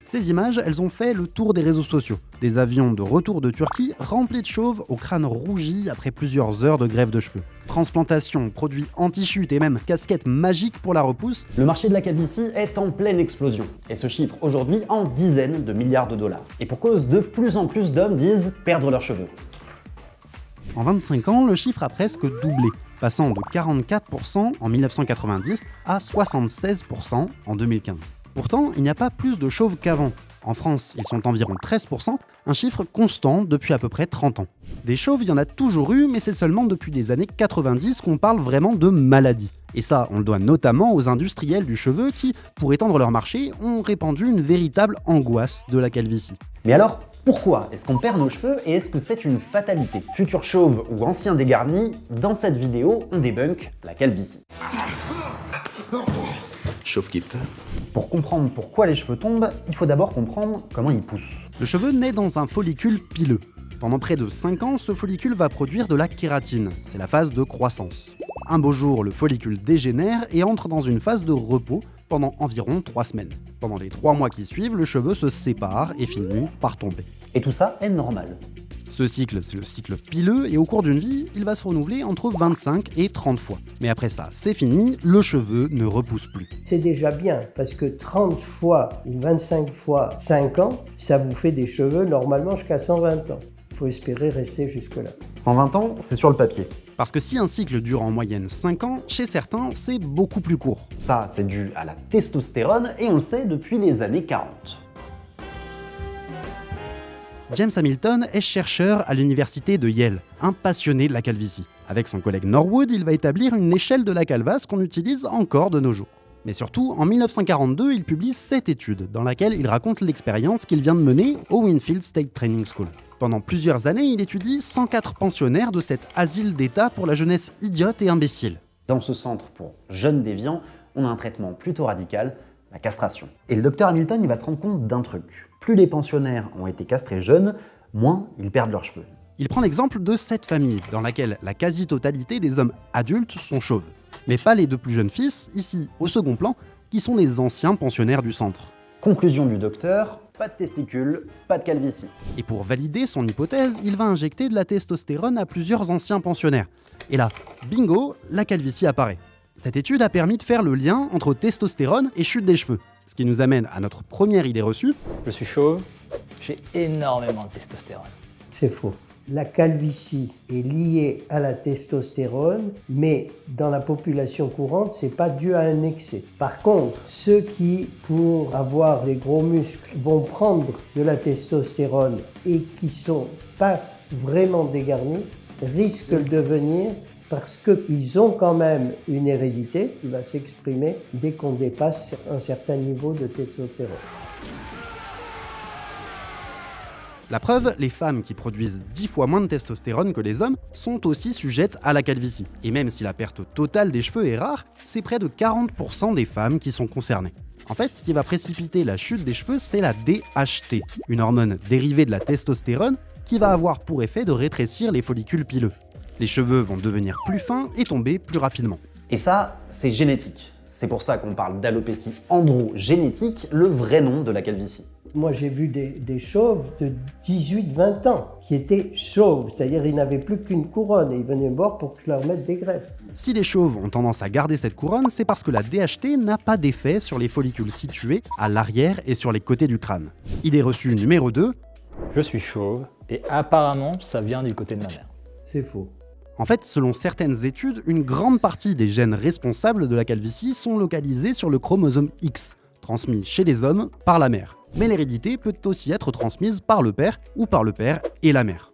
Ces images, elles ont fait le tour des réseaux sociaux. Des avions de retour de Turquie remplis de chauves au crâne rougi après plusieurs heures de greffe de cheveux. Transplantation, produits anti-chute et même casquettes magiques pour la repousse. Le marché de la calvitie est en pleine explosion et se chiffre aujourd'hui en dizaines de milliards de dollars. Et pour cause, de plus en plus d'hommes disent perdre leurs cheveux. En 25 ans, le chiffre a presque doublé, passant de 44% en 1990 à 76% en 2015. Pourtant, il n'y a pas plus de chauves qu'avant. En France, ils sont environ 13%, un chiffre constant depuis à peu près 30 ans. Des chauves, il y en a toujours eu, mais c'est seulement depuis les années 90 qu'on parle vraiment de maladie. Et ça, on le doit notamment aux industriels du cheveu qui, pour étendre leur marché, ont répandu une véritable angoisse de la calvitie. Mais alors, pourquoi est-ce qu'on perd nos cheveux et est-ce que c'est une fatalité? Futurs chauves ou anciens dégarnis, dans cette vidéo, on débunk la calvitie. Chauve qui peut. Pour comprendre pourquoi les cheveux tombent, il faut d'abord comprendre comment ils poussent. Le cheveu naît dans un follicule pileux. Pendant près de 5 ans, ce follicule va produire de la kératine, c'est la phase de croissance. Un beau jour, le follicule dégénère et entre dans une phase de repos pendant environ 3 semaines. Pendant les 3 mois qui suivent, le cheveu se sépare et finit par tomber. Et tout ça est normal. Ce cycle, c'est le cycle pileux et au cours d'une vie, il va se renouveler entre 25 et 30 fois. Mais après ça, c'est fini, le cheveu ne repousse plus. C'est déjà bien, parce que 30 fois ou 25 fois 5 ans, ça vous fait des cheveux normalement jusqu'à 120 ans. Il faut espérer rester jusque-là. 120 ans, c'est sur le papier. Parce que si un cycle dure en moyenne 5 ans, chez certains, c'est beaucoup plus court. Ça, c'est dû à la testostérone et on le sait depuis les années 40. James Hamilton est chercheur à l'université de Yale, un passionné de la calvitie. Avec son collègue Norwood, il va établir une échelle de la calvasse qu'on utilise encore de nos jours. Mais surtout, en 1942, il publie cette étude dans laquelle il raconte l'expérience qu'il vient de mener au Winfield State Training School. Pendant plusieurs années, il étudie 104 pensionnaires de cet asile d'État pour la jeunesse idiote et imbécile. Dans ce centre pour jeunes déviants, on a un traitement plutôt radical, la castration. Et le docteur Hamilton, il va se rendre compte d'un truc. Plus les pensionnaires ont été castrés jeunes, moins ils perdent leurs cheveux. Il prend l'exemple de cette famille, dans laquelle la quasi-totalité des hommes adultes sont chauves. Mais pas les 2 plus jeunes fils, ici au second plan, qui sont des anciens pensionnaires du centre. Conclusion du docteur, pas de testicules, pas de calvitie. Et pour valider son hypothèse, il va injecter de la testostérone à plusieurs anciens pensionnaires. Et là, bingo, la calvitie apparaît. Cette étude a permis de faire le lien entre testostérone et chute des cheveux. Ce qui nous amène à notre première idée reçue. Je suis chauve, j'ai énormément de testostérone. C'est faux. La calvitie est liée à la testostérone, mais dans la population courante, c'est pas dû à un excès. Par contre, ceux qui, pour avoir des gros muscles, vont prendre de la testostérone et qui sont pas vraiment dégarnis, risquent de devenir, parce qu'ils ont quand même une hérédité qui va s'exprimer dès qu'on dépasse un certain niveau de testostérone. La preuve, les femmes qui produisent 10 fois moins de testostérone que les hommes sont aussi sujettes à la calvitie. Et même si la perte totale des cheveux est rare, c'est près de 40% des femmes qui sont concernées. En fait, ce qui va précipiter la chute des cheveux, c'est la DHT, une hormone dérivée de la testostérone qui va avoir pour effet de rétrécir les follicules pileux. Les cheveux vont devenir plus fins et tomber plus rapidement. Et ça, c'est génétique. C'est pour ça qu'on parle d'alopécie androgénétique, le vrai nom de la calvitie. Moi, j'ai vu des chauves de 18-20 ans qui étaient chauves, c'est-à-dire ils n'avaient plus qu'une couronne et ils venaient me voir pour que je leur mette des greffes. Si les chauves ont tendance à garder cette couronne, c'est parce que la DHT n'a pas d'effet sur les follicules situés à l'arrière et sur les côtés du crâne. Idée reçue numéro 2. Je suis chauve et apparemment ça vient du côté de ma mère. C'est faux. En fait, selon certaines études, une grande partie des gènes responsables de la calvitie sont localisés sur le chromosome X, transmis chez les hommes par la mère. Mais l'hérédité peut aussi être transmise par le père ou par le père et la mère.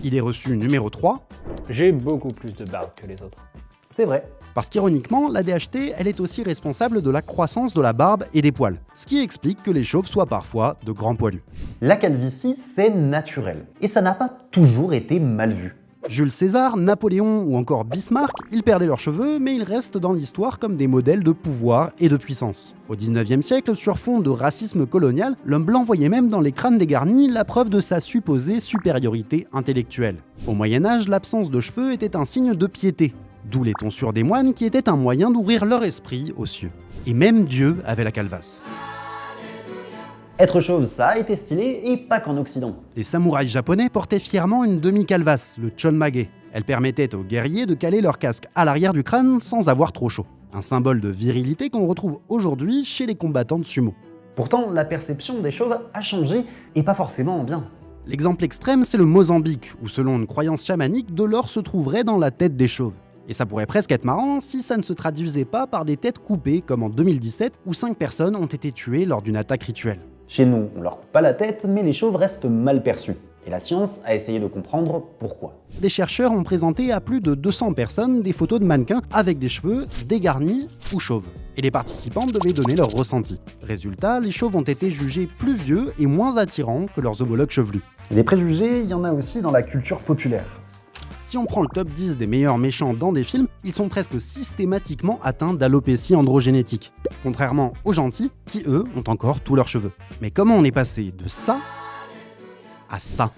Idée reçue numéro 3. J'ai beaucoup plus de barbe que les autres. C'est vrai. Parce qu'ironiquement, la DHT, elle est aussi responsable de la croissance de la barbe et des poils, ce qui explique que les chauves soient parfois de grands poilus. La calvitie, c'est naturel. Et ça n'a pas toujours été mal vu. Jules César, Napoléon ou encore Bismarck, ils perdaient leurs cheveux, mais ils restent dans l'histoire comme des modèles de pouvoir et de puissance. Au 19e siècle, sur fond de racisme colonial, l'homme blanc voyait même dans les crânes dégarnis la preuve de sa supposée supériorité intellectuelle. Au Moyen-Âge, l'absence de cheveux était un signe de piété, d'où les tonsures des moines qui étaient un moyen d'ouvrir leur esprit aux cieux. Et même Dieu avait la calvasse. Être chauve, ça a été stylé, et pas qu'en Occident. Les samouraïs japonais portaient fièrement une demi-calvasse, le chonmage. Elle permettait aux guerriers de caler leur casque à l'arrière du crâne sans avoir trop chaud. Un symbole de virilité qu'on retrouve aujourd'hui chez les combattants de sumo. Pourtant, la perception des chauves a changé, et pas forcément en bien. L'exemple extrême, c'est le Mozambique, où selon une croyance chamanique, de l'or se trouverait dans la tête des chauves. Et ça pourrait presque être marrant si ça ne se traduisait pas par des têtes coupées, comme en 2017, où 5 personnes ont été tuées lors d'une attaque rituelle. Chez nous, on leur coupe pas la tête, mais les chauves restent mal perçus. Et la science a essayé de comprendre pourquoi. Des chercheurs ont présenté à plus de 200 personnes des photos de mannequins avec des cheveux dégarnis ou chauves. Et les participants devaient donner leur ressenti. Résultat, les chauves ont été jugés plus vieux et moins attirants que leurs homologues chevelus. Des préjugés, il y en a aussi dans la culture populaire. Si on prend le top 10 des meilleurs méchants dans des films, ils sont presque systématiquement atteints d'alopécie androgénétique. Contrairement aux gentils, qui eux ont encore tous leurs cheveux. Mais comment on est passé de ça à ça?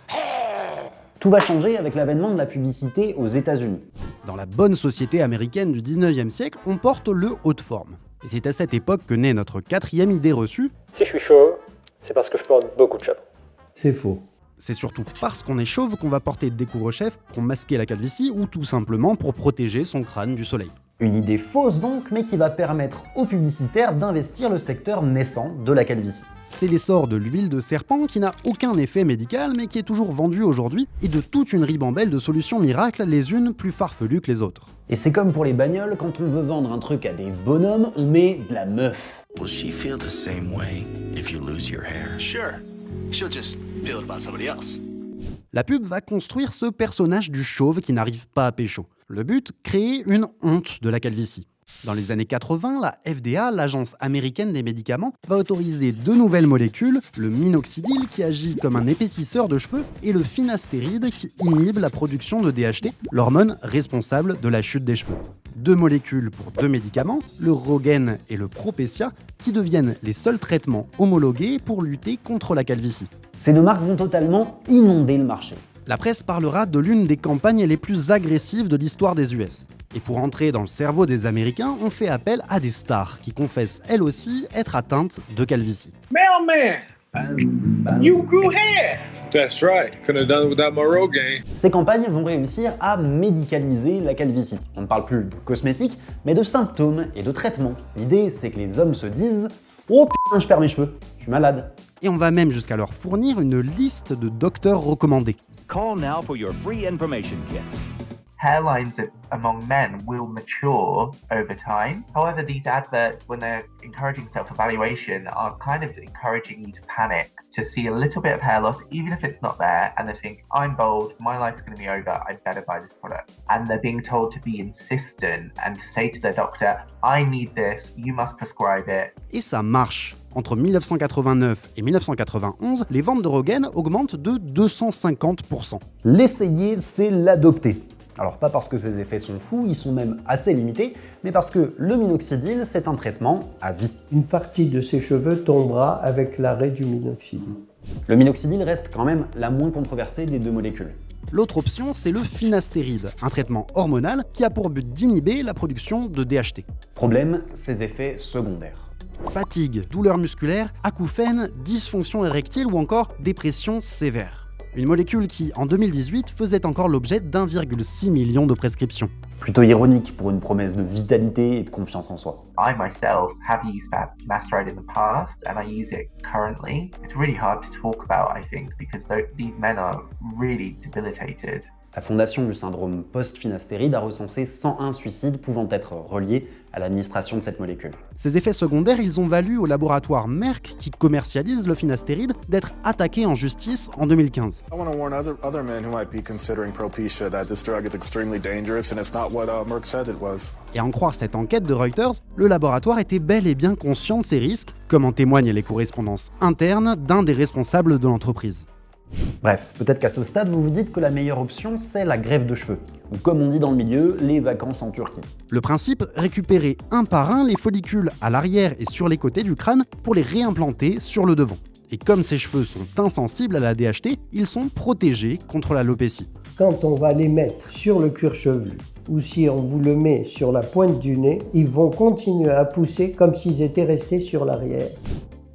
Tout va changer avec l'avènement de la publicité aux États-Unis. Dans la bonne société américaine du 19e siècle, on porte le haut de forme. Et c'est à cette époque que naît notre 4e idée reçue. Si je suis chauve, c'est parce que je porte beaucoup de chapeaux. C'est faux. C'est surtout parce qu'on est chauve qu'on va porter des couvre-chefs pour masquer la calvitie ou tout simplement pour protéger son crâne du soleil. Une idée fausse donc, mais qui va permettre aux publicitaires d'investir le secteur naissant de la calvitie. C'est l'essor de l'huile de serpent qui n'a aucun effet médical mais qui est toujours vendue aujourd'hui et de toute une ribambelle de solutions miracles, les unes plus farfelues que les autres. Et c'est comme pour les bagnoles, quand on veut vendre un truc à des bonhommes, on met de la meuf. Will she feel the same way if you lose your hair? Sure. She'll just feel it about somebody else. La pub va construire ce personnage du chauve qui n'arrive pas à pécho. Le but, créer une honte de la calvitie. Dans les années 80, la FDA, l'agence américaine des médicaments, va autoriser 2 nouvelles molécules, le minoxidil qui agit comme un épaississeur de cheveux et le finastéride qui inhibe la production de DHT, l'hormone responsable de la chute des cheveux. 2 molécules pour 2 médicaments, le Rogaine et le Propecia, qui deviennent les seuls traitements homologués pour lutter contre la calvitie. Ces 2 marques vont totalement inonder le marché. La presse parlera de l'une des campagnes les plus agressives de l'histoire des US. Et pour entrer dans le cerveau des Américains, on fait appel à des stars qui confessent elles aussi être atteintes de calvitie. Mailman! You grew hair! That's right. Couldn't have done it without my Rogaine. Ces campagnes vont réussir à médicaliser la calvitie. On ne parle plus de cosmétiques, mais de symptômes et de traitements. L'idée, c'est que les hommes se disent « Oh putain, je perds mes cheveux, je suis malade ». Et on va même jusqu'à leur fournir une liste de docteurs recommandés. Call now for your free information kit. Hairlines among men will mature over time. However, these adverts, when they're encouraging self-evaluation, are kind of encouraging you to panic, to see a little bit of hair loss, even if it's not there, and they think, I'm bold, my life's going to be over, I better buy this product. And they're being told to be insistent and to say to their doctor, I need this, you must prescribe it. Et ça marche. Entre 1989 et 1991, les ventes de Rogaine augmentent de 250%. L'essayer, c'est l'adopter. Alors pas parce que ses effets sont fous, ils sont même assez limités, mais parce que le minoxidil, c'est un traitement à vie. Une partie de ses cheveux tombera avec l'arrêt du minoxidil. Le minoxidil reste quand même la moins controversée des 2 molécules. L'autre option, c'est le finastéride, un traitement hormonal qui a pour but d'inhiber la production de DHT. Problème, ses effets secondaires. Fatigue, douleurs musculaires, acouphènes, dysfonction érectile ou encore dépression sévère. Une molécule qui, en 2018, faisait encore l'objet d'1,6 million de prescriptions. Plutôt ironique pour une promesse de vitalité et de confiance en soi. I myself have used finasteride in the past and I use it currently. It's really hard to talk about, I think, because these men are really debilitated. La fondation du syndrome post-finastéride a recensé 101 suicides pouvant être reliés à l'administration de cette molécule. Ces effets secondaires, ils ont valu au laboratoire Merck, qui commercialise le finastéride, d'être attaqué en justice en 2015. I want to warn other men who might be considering Propecia that this drug is extremely dangerous and it's not what Merck said it was. Et à en croire cette enquête de Reuters, le laboratoire était bel et bien conscient de ces risques, comme en témoignent les correspondances internes d'un des responsables de l'entreprise. Bref, peut-être qu'à ce stade, vous vous dites que la meilleure option, c'est la greffe de cheveux. Ou comme on dit dans le milieu, les vacances en Turquie. Le principe, récupérer un par un les follicules à l'arrière et sur les côtés du crâne pour les réimplanter sur le devant. Et comme ces cheveux sont insensibles à la DHT, ils sont protégés contre l'alopécie. Quand on va les mettre sur le cuir chevelu, ou si on vous le met sur la pointe du nez, ils vont continuer à pousser comme s'ils étaient restés sur l'arrière.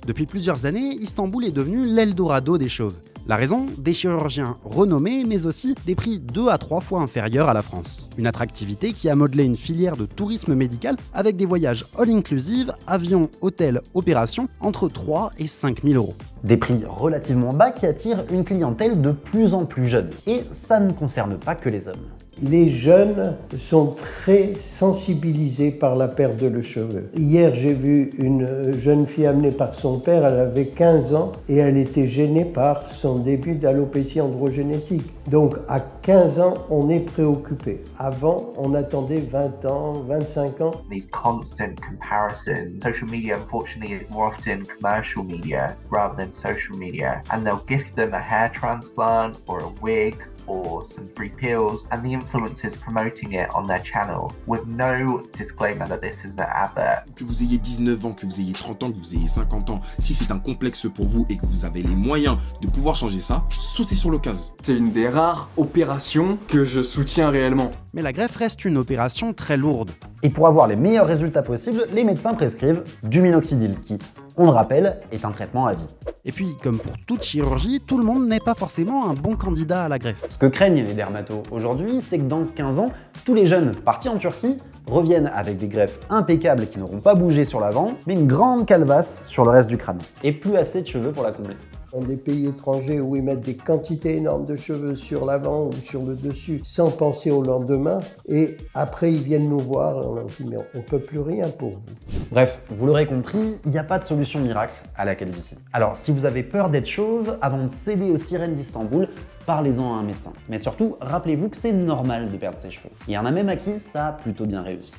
Depuis plusieurs années, Istanbul est devenu l'Eldorado des chauves. La raison, des chirurgiens renommés, mais aussi des prix 2 à 3 fois inférieurs à la France. Une attractivité qui a modelé une filière de tourisme médical avec des voyages all-inclusive, avions, hôtels, opérations, entre 3 et 5 000 euros. Des prix relativement bas qui attirent une clientèle de plus en plus jeune. Et ça ne concerne pas que les hommes. Les jeunes sont très sensibilisés par la perte de cheveux. Hier, j'ai vu une jeune fille amenée par son père, elle avait 15 ans et elle était gênée par son début d'alopécie androgénétique. Donc à 15 ans, on est préoccupé. Avant, on attendait 20 ans, 25 ans. These constant comparisons. Social media, unfortunately, is more often commercial media rather than social media. And they'll gift them a hair transplant or a wig or some free pills, and the influencers promoting it on their channel with no disclaimer that this is an advert. Que vous ayez 19 ans, que vous ayez 30 ans, que vous ayez 50 ans, si c'est un complexe pour vous et que vous avez les moyens de pouvoir changer ça, sautez sur l'occasion. C'est une des rares opérations que je soutiens réellement. Mais la greffe reste une opération très lourde. Et pour avoir les meilleurs résultats possibles, les médecins prescrivent du minoxidil qui, on le rappelle, est un traitement à vie. Et puis, comme pour toute chirurgie, tout le monde n'est pas forcément un bon candidat à la greffe. Ce que craignent les dermatos aujourd'hui, c'est que dans 15 ans, tous les jeunes partis en Turquie reviennent avec des greffes impeccables qui n'auront pas bougé sur l'avant, mais une grande calvasse sur le reste du crâne. Et plus assez de cheveux pour la combler. Dans des pays étrangers où ils mettent des quantités énormes de cheveux sur l'avant ou sur le dessus sans penser au lendemain, et après ils viennent nous voir et on leur dit mais on ne peut plus rien pour vous. Bref, vous l'aurez compris, il n'y a pas de solution miracle à la calvitie. Alors si vous avez peur d'être chauve, avant de céder aux sirènes d'Istanbul, parlez-en à un médecin. Mais surtout, rappelez-vous que c'est normal de perdre ses cheveux. Il y en a même à qui ça a plutôt bien réussi.